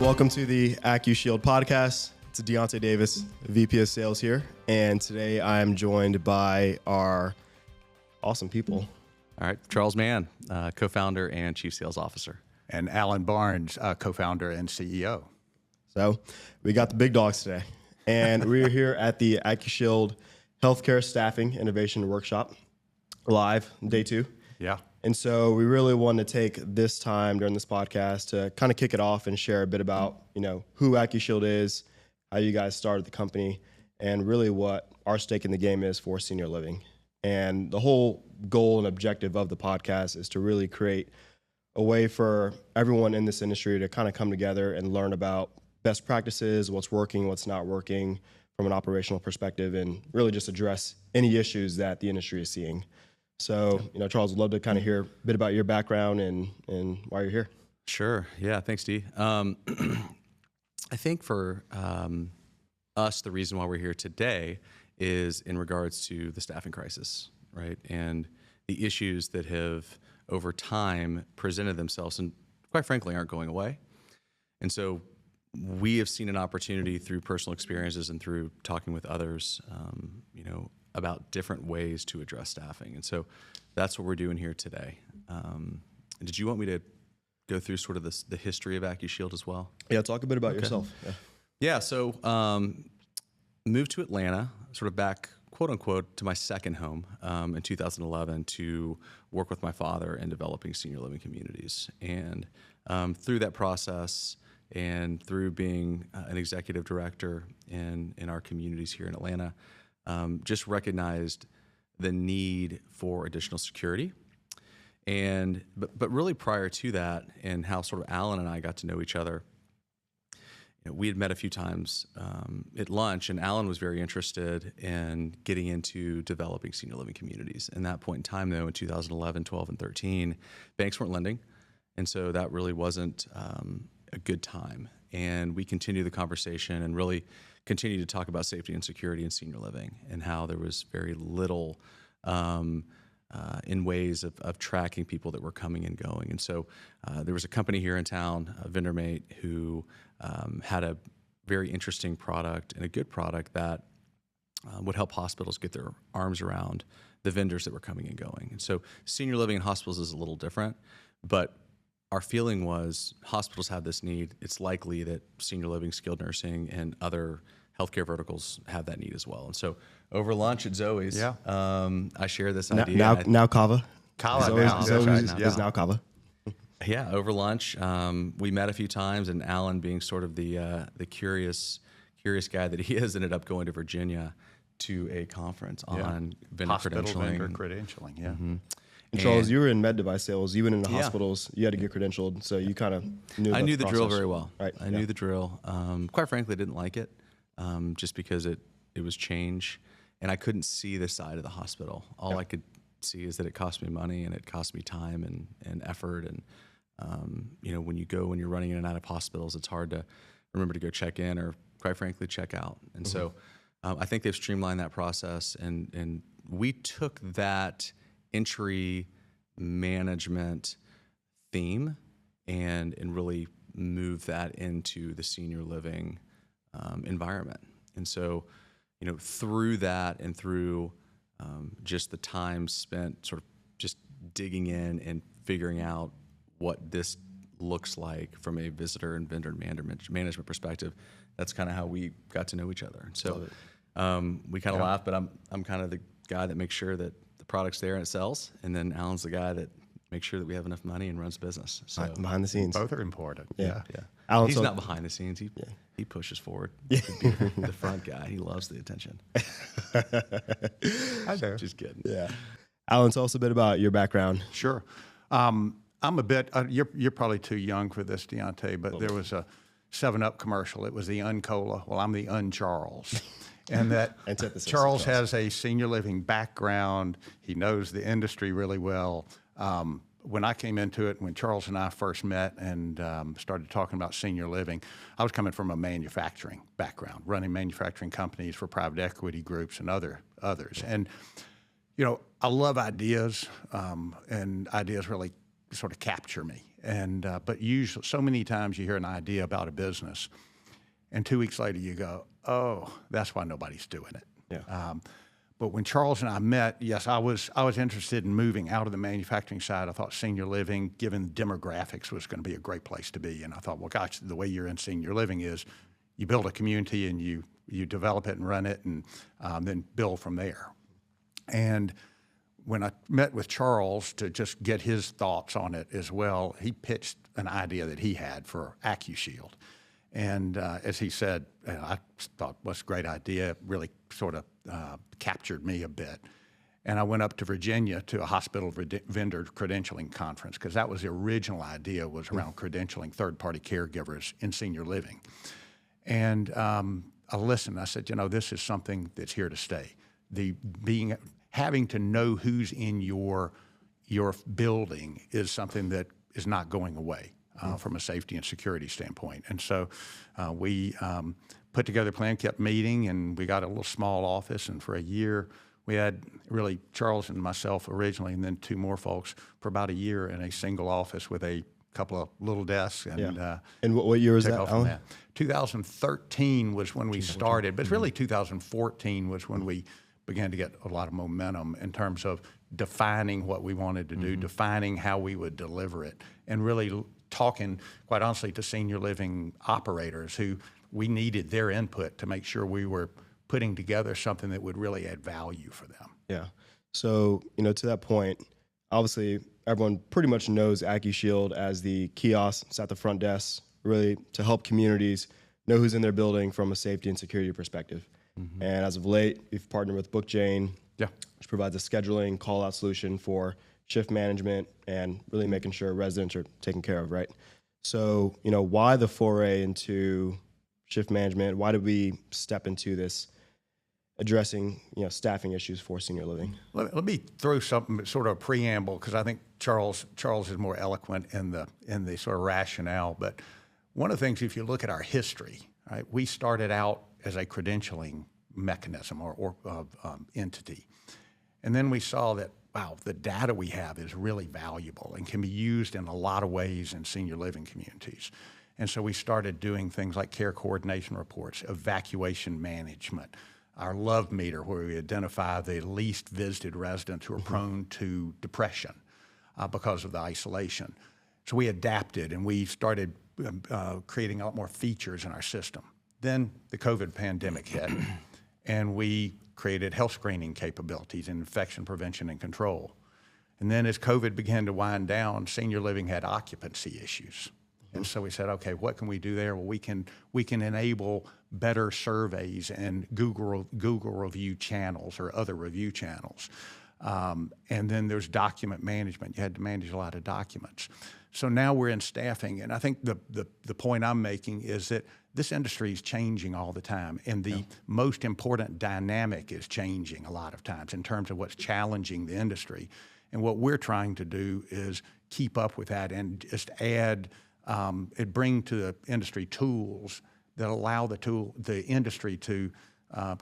Welcome to the Accushield podcast. It's Deontay Davis, VP of Sales here, and today I am joined by our awesome people. All right, Charles Mann, co-founder and chief sales officer. And Alan Barnes, co-founder and CEO. So we got the big dogs today, and we're here at the Accushield Healthcare Staffing Innovation Workshop, live, day 2. Yeah. And so we really want to take this time during this podcast to kind of kick it off and share a bit about, who Accushield is, how you guys started the company, and really what our stake in the game is for senior living. And the whole goal and objective of the podcast is to really create a way for everyone in this industry to kind of come together and learn about best practices, what's working, what's not working from an operational perspective, and really just address any issues that the industry is seeing. So, Charles, I'd love to kind of hear a bit about your background and why you're here. Sure. Yeah. Thanks, Dee. I think for us, the reason why we're here today is in regards to the staffing crisis, right? And the issues that have over time presented themselves and quite frankly aren't going away. And so we have seen an opportunity through personal experiences and through talking with others, about different ways to address staffing. And so that's what we're doing here today. Did you want me to go through sort of the history of Accushield as well? Yeah, talk a bit about yourself. Yeah, so moved to Atlanta, sort of back, quote unquote, to my second home in 2011 to work with my father in developing senior living communities. And through that process and through being an executive director in our communities here in Atlanta, just recognized the need for additional security. But really prior to that, and how sort of Alan and I got to know each other, we had met a few times at lunch, and Alan was very interested in getting into developing senior living communities. In that point in time, though, in 2011, 12, and 13, banks weren't lending, and so that really wasn't a good time. And we continued the conversation and really continued to talk about safety and security in senior living and how there was very little in ways of tracking people that were coming and going. And so there was a company here in town, a vendor mate, who had a very interesting product and a good product that would help hospitals get their arms around the vendors that were coming and going. And so senior living in hospitals is a little different, but our feeling was hospitals have this need. It's likely that senior living, skilled nursing, and other healthcare verticals have that need as well. And so over lunch at Zoe's, I shared this idea. Now Kava. Zoe's is now Kava. Yeah, over lunch, we met a few times, and Alan, being sort of the curious guy that he is, ended up going to Virginia to a conference on vendor Hospital credentialing. vendor credentialing, yeah. Mm-hmm. And Charles, you were in med device sales. You went into hospitals. You had to get credentialed, so you kind of knew. I knew the drill process very well. Right. I knew the drill. Quite frankly, I didn't like it, just because it was change, and I couldn't see the side of the hospital. All I could see is that it cost me money and it cost me time and effort. And when you're running in and out of hospitals, it's hard to remember to go check in or, quite frankly, check out. And so I think they've streamlined that process, and we took that entry management theme and really move that into the senior living environment. And so, through that and through just the time spent sort of just digging in and figuring out what this looks like from a visitor and vendor management perspective, that's kind of how we got to know each other. And so we kind of laugh, but I'm kind of the guy that makes sure that the product's there and it sells, and then Alan's the guy that makes sure that we have enough money and runs business. So behind the scenes. Both are important. Yeah. Alan, he's not behind the scenes. He pushes forward. To be the front guy. He loves the attention. I know. Just kidding. Yeah. Alan, tell us a bit about your background. Sure. I'm a bit, you're probably too young for this, Deontay, but there was a 7-Up commercial. It was the Uncola. Well, I'm the Un-Charles. And that Charles has a senior living background. He knows the industry really well. When I came into it, when Charles and I first met and started talking about senior living, I was coming from a manufacturing background, running manufacturing companies for private equity groups and others. And, I love ideas, and ideas really sort of capture me. And but usually, so many times you hear an idea about a business, and 2 weeks later you go, "Oh, that's why nobody's doing it." Yeah. But when Charles and I met, yes, I was interested in moving out of the manufacturing side. I thought senior living, given demographics, was going to be a great place to be. And I thought, well, gosh, the way you're in senior living is you build a community and you develop it and run it, and then build from there. And when I met with Charles to just get his thoughts on it as well, he pitched an idea that he had for Accushield. And as he said, I thought, what's a great idea, really sort of captured me a bit. And I went up to Virginia to a hospital vendor credentialing conference, because that was the original idea, was around credentialing third-party caregivers in senior living. And I listened. I said, this is something that's here to stay. Having to know who's in your building is something that is not going away from a safety and security standpoint. And so we put together a plan, kept meeting, and we got a little small office. And for a year, we had really Charles and myself originally, and then two more folks for about a year in a single office with a couple of little desks. And, and what year was that, Alan? 2013 was when we started, but it's really 2014 was when we began to get a lot of momentum in terms of defining what we wanted to do, defining how we would deliver it, and really talking, quite honestly, to senior living operators who we needed their input to make sure we were putting together something that would really add value for them. Yeah. So, to that point, obviously everyone pretty much knows Accushield as the kiosks at the front desk, really to help communities know who's in their building from a safety and security perspective. And as of late, we've partnered with BookJane, which provides a scheduling call-out solution for shift management and really making sure residents are taken care of, right? So, why the foray into shift management? Why did we step into this addressing, staffing issues for senior living? Let me throw something, sort of a preamble, because I think Charles is more eloquent in the sort of rationale. But one of the things, if you look at our history, right, we started out as a credentialing mechanism or entity. And then we saw that, wow, the data we have is really valuable and can be used in a lot of ways in senior living communities. And so we started doing things like care coordination reports, evacuation management, our love meter, where we identify the least visited residents who are prone to depression because of the isolation. So we adapted and we started creating a lot more features in our system. Then the COVID pandemic hit, and we created health screening capabilities and infection prevention and control. And then as COVID began to wind down, senior living had occupancy issues. And so we said, okay, what can we do there? Well, we can enable better surveys and Google review channels or other review channels. And then there's document management. You had to manage a lot of documents. So now we're in staffing, and I think the point I'm making is that this industry is changing all the time, and the most important dynamic is changing a lot of times in terms of what's challenging the industry. And what we're trying to do is keep up with that and just add, bring to the industry tools that allow the industry to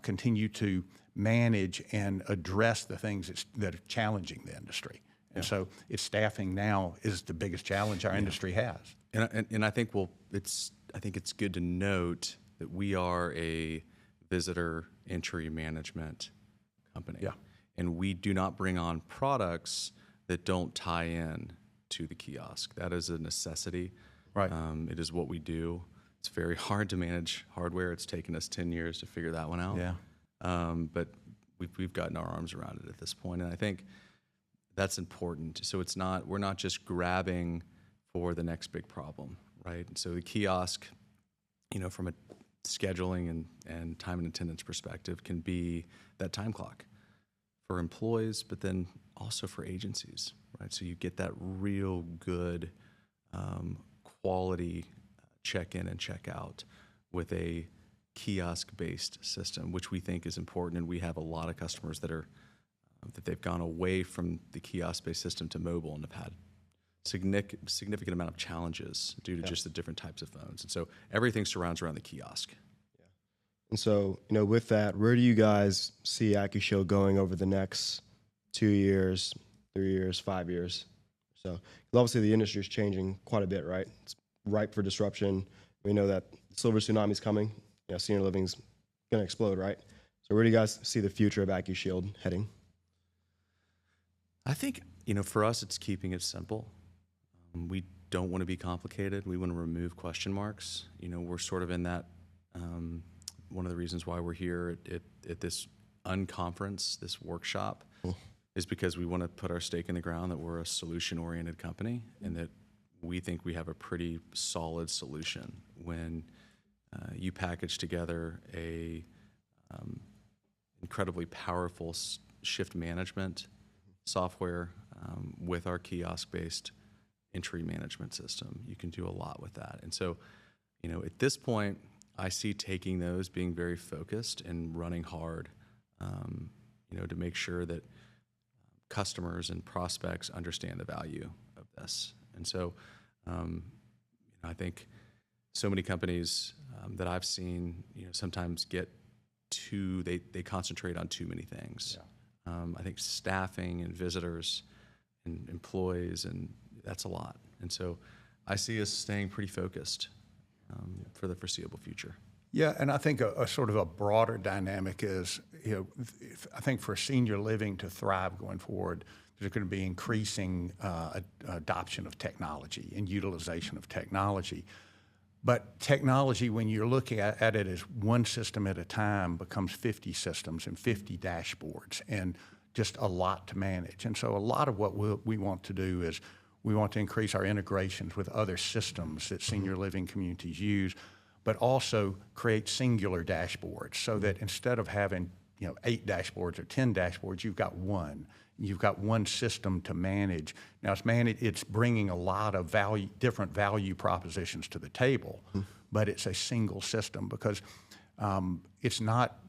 continue to manage and address the things that are challenging the industry. And so its staffing now is the biggest challenge our industry has. And I think it's good to note that we are a visitor entry management company. Yeah. And we do not bring on products that don't tie in to the kiosk. That is a necessity. Right. It is what we do. It's very hard to manage hardware. It's taken us 10 years to figure that one out. Yeah. But we've gotten our arms around it at this point, and I think that's important. So we're not just grabbing for the next big problem, right? And so the kiosk, from a scheduling and time and attendance perspective, can be that time clock for employees, but then also for agencies, right? So you get that real good quality check-in and check-out with a kiosk-based system, which we think is important. And we have a lot of customers that they've gone away from the kiosk-based system to mobile and have had significant amount of challenges due to just the different types of phones. And so everything surrounds around the kiosk. Yeah. And so, with that, where do you guys see Accushield going over the next 2 years, 3 years, 5 years? So 'cause obviously the industry is changing quite a bit, right? It's ripe for disruption. We know that silver tsunami is coming. You know, senior living's going to explode, right? So where do you guys see the future of Accushield heading? I think, for us, it's keeping it simple. We don't want to be complicated. We want to remove question marks. We're sort of in that, one of the reasons why we're here at this unconference, this workshop, is because we want to put our stake in the ground that we're a solution-oriented company and that we think we have a pretty solid solution. When you package together a incredibly powerful shift management software with our kiosk-based entry management system, you can do a lot with that. And so, at this point, I see taking those, being very focused and running hard, to make sure that customers and prospects understand the value of this. And so, I think so many companies that I've seen, sometimes they concentrate on too many things. Yeah. I think staffing and visitors and employees, and that's a lot. And so I see us staying pretty focused for the foreseeable future. Yeah, and I think a sort of a broader dynamic is, I think for senior living to thrive going forward, there's going to be increasing adoption of technology and utilization of technology. But technology, when you're looking at it as one system at a time, becomes 50 systems and 50 dashboards and just a lot to manage. And so a lot of what we want to do is we want to increase our integrations with other systems that senior living communities use, but also create singular dashboards so that instead of having 8 dashboards or 10 dashboards, you've got one. You've got one system to manage. Now it's bringing a lot of different value propositions to the table, but it's a single system because it's not,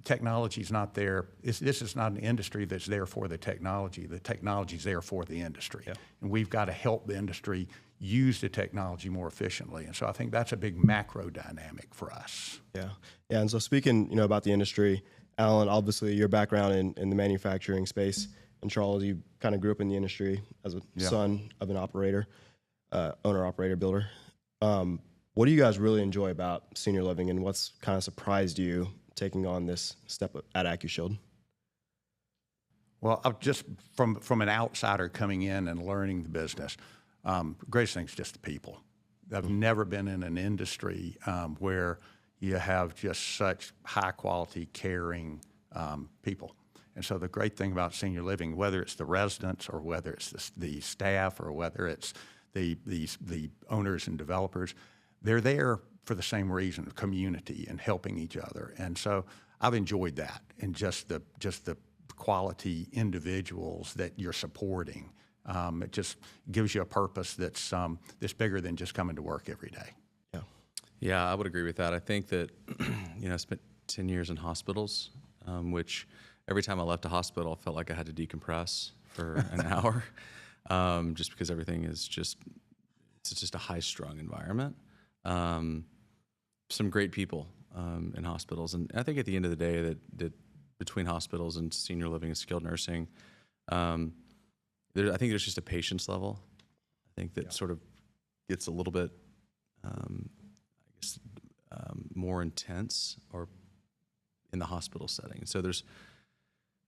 technology is not there. This is not an industry that's there for the technology. The technology is there for the industry. Yeah. And we've got to help the industry use the technology more efficiently. And so I think that's a big macro dynamic for us. Yeah. Yeah. And so speaking, about the industry, Alan, obviously your background in the manufacturing space, and Charles, you kind of grew up in the industry as a son of an operator, owner, operator, builder. What do you guys really enjoy about senior living, and what's kind of surprised you taking on this step at Accushield? Well, I've just from an outsider coming in and learning the business, greatest thing is just the people. I've never been in an industry where you have just such high quality, caring people. And so the great thing about senior living, whether it's the residents or whether it's the staff or whether it's the owners and developers, they're there for the same reason, community and helping each other. And so I've enjoyed that, and just the quality individuals that you're supporting. It just gives you a purpose that's bigger than just coming to work every day. Yeah. Yeah, I would agree with that. I think that, I spent 10 years in hospitals, which every time I left a hospital, I felt like I had to decompress for an hour, just because everything is it's just a high-strung environment. Some great people in hospitals, and I think at the end of the day that between hospitals and senior living and skilled nursing, I think there's just a patience level. I think that sort of gets a little bit, more intense or in the hospital setting. So there's,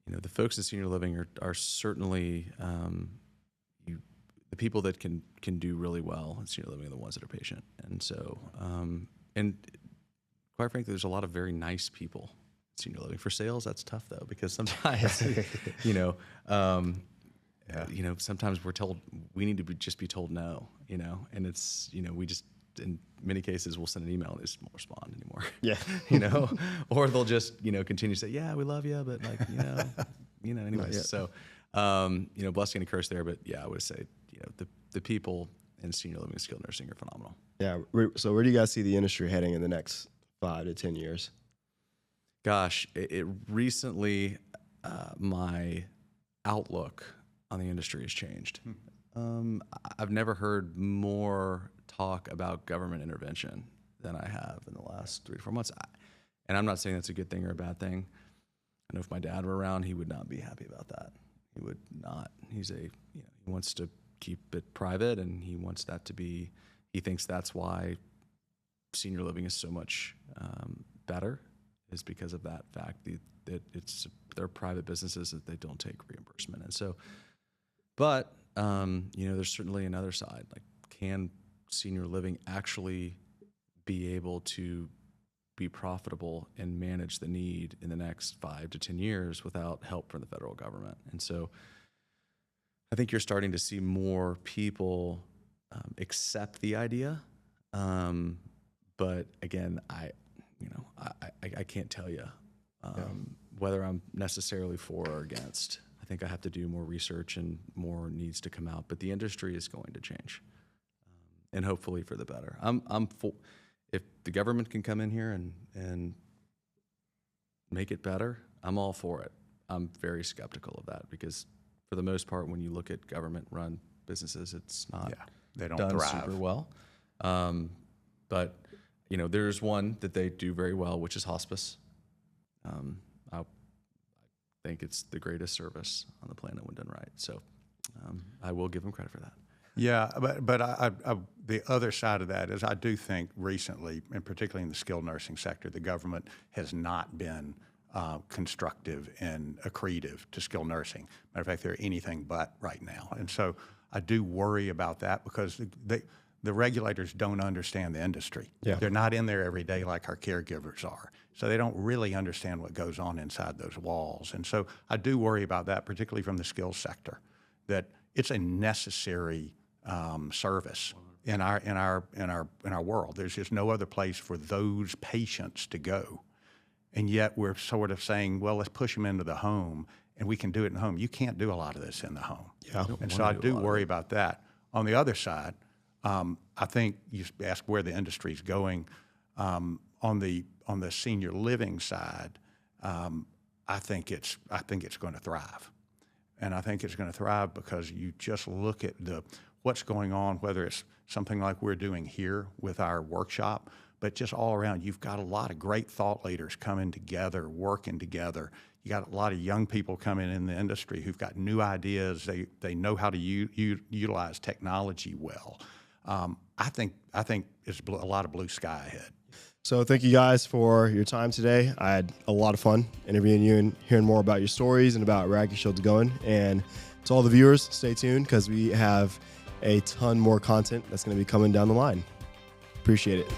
the folks in senior living are certainly the people that can do really well in senior living are the ones that are patient. And so, and quite frankly, there's a lot of very nice people in senior living. For sales, that's tough though, because sometimes, sometimes we're told we need to just be told no, and it's, we just, in many cases, we'll send an email and they just won't respond anymore. Yeah. Or they'll just, continue to say, yeah, we love you, but anyways. So, blessing and a curse there, but yeah, I would say, the people in senior living and skilled nursing are phenomenal. Yeah. So where do you guys see the industry heading in the next 5 to 10 years? Gosh, it recently, my outlook on the industry has changed. I've never heard more talk about government intervention than I have in the last 3 to 4 months. And I'm not saying that's a good thing or a bad thing. I know if my dad were around, he would not be happy about that. He would not. He wants to keep it private, and he wants that to be. He thinks that's why senior living is so much better, is because of that fact that they're private businesses that they don't take reimbursement, and so. But there's certainly another side. Like, can senior living actually be able to be profitable and manage the need in the next 5 to 10 years without help from the federal government? And so I think you're starting to see more people accept the idea. But again, I can't tell you whether I'm necessarily for or against. I think I have to do more research and more needs to come out. But the industry is going to change, and hopefully for the better. I'm for. If the government can come in here and make it better, I'm all for it. I'm very skeptical of that because, for the most part, when you look at government-run businesses, it's not they don't done thrive super well. But there's one that they do very well, which is hospice. I think it's the greatest service on the planet when done right. So I will give them credit for that. Yeah, but I, the other side of that is I do think recently, and particularly in the skilled nursing sector, the government has not been constructive and accretive to skilled nursing. Matter of fact, they're anything but right now. And so I do worry about that because the regulators don't understand the industry. Yeah. They're not in there every day like our caregivers are. So they don't really understand what goes on inside those walls. And so I do worry about that, particularly from the skills sector, that it's a necessary service in our world. There's just no other place for those patients to go. And yet we're sort of saying, well, let's push them into the home, and we can do it in the home. You can't do a lot of this in the home. Yeah. And so I do worry about that. On the other side, I think you asked where the industry is going. On the senior living side, I think it's going to thrive. And I think it's going to thrive because you just look at what's going on, whether it's something like we're doing here with our workshop, but just all around, you've got a lot of great thought leaders coming together, working together. You got a lot of young people coming in the industry who've got new ideas. They know how to utilize technology well. I think it's a lot of blue sky ahead. So thank you guys for your time today. I had a lot of fun interviewing you and hearing more about your stories and about where Accushield's going. And to all the viewers, stay tuned because we have a ton more content that's going to be coming down the line. Appreciate it.